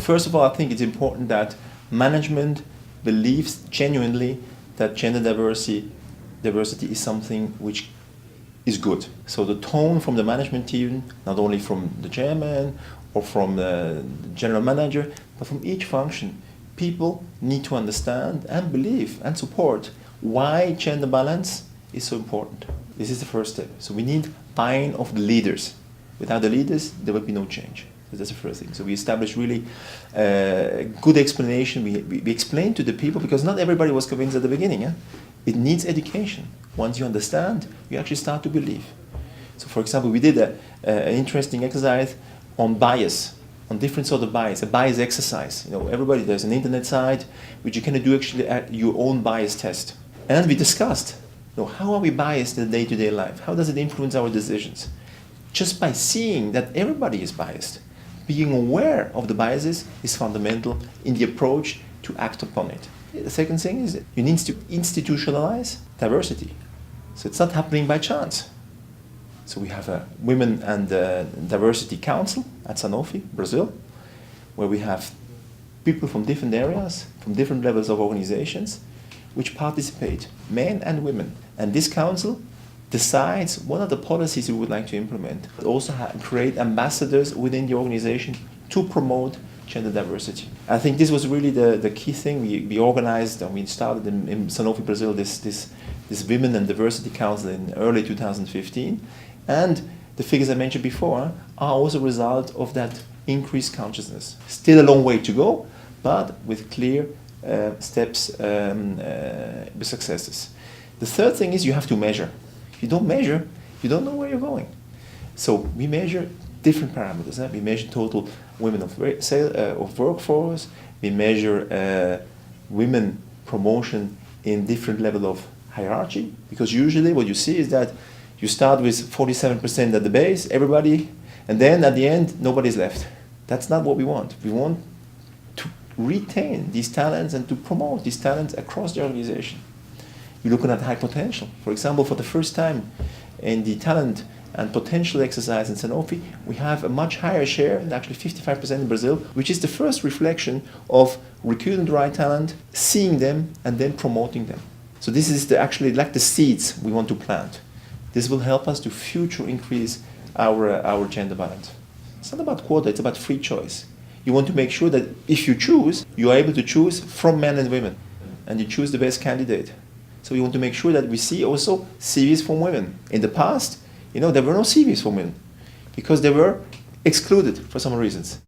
first of all, I think it's important that management believes genuinely that gender diversity is something which is good. So the tone from the management team, not only from the chairman or from the general manager, but from each function, people need to understand and believe and support why gender balance is so important. This is the first step. So we need buy-in of the leaders. Without the leaders, there will be no change. So that's the first thing. So we established really good explanation. We explained to the people, because not everybody was convinced at the beginning. It needs education. Once you understand, you actually start to believe. So for example, we did an interesting exercise on bias, on different sort of bias, a bias exercise. Everybody, there's an internet site which you can do actually at your own bias test. And we discussed, how are we biased in the day-to-day life? How does it influence our decisions? Just by seeing that everybody is biased, being aware of the biases is fundamental in the approach to act upon it. The second thing is you need to institutionalize diversity. So it's not happening by chance. So we have a Women and Diversity Council at Sanofi, Brazil, where we have people from different areas, from different levels of organizations, which participate, men and women. And this council decides what are the policies we would like to implement. But also create ambassadors within the organization to promote gender diversity. I think this was really the key thing. We organized and we started in Sanofi, Brazil, this Women and Diversity Council in early 2015. And the figures I mentioned before are also a result of that increased consciousness. Still a long way to go, but with clear steps, with successes. The third thing is you have to measure. If you don't measure, you don't know where you're going. So we measure different parameters. We measure total women of workforce. We measure women promotion in different level of hierarchy. Because usually what you see is that you start with 47% at the base, everybody, and then at the end, nobody's left. That's not what we want. We want to retain these talents and to promote these talents across the organization. We're looking at high potential. For example, for the first time in the talent and potential exercise in Sanofi, we have a much higher share, actually 55% in Brazil, which is the first reflection of recruiting the right talent, seeing them, and then promoting them. So this is actually like the seeds we want to plant. This will help us to future increase our gender balance. It's not about quota, it's about free choice. You want to make sure that if you choose, you are able to choose from men and women, and you choose the best candidate. So we want to make sure that we see also CVs from women. In the past, there were no CVs for women because they were excluded for some reasons.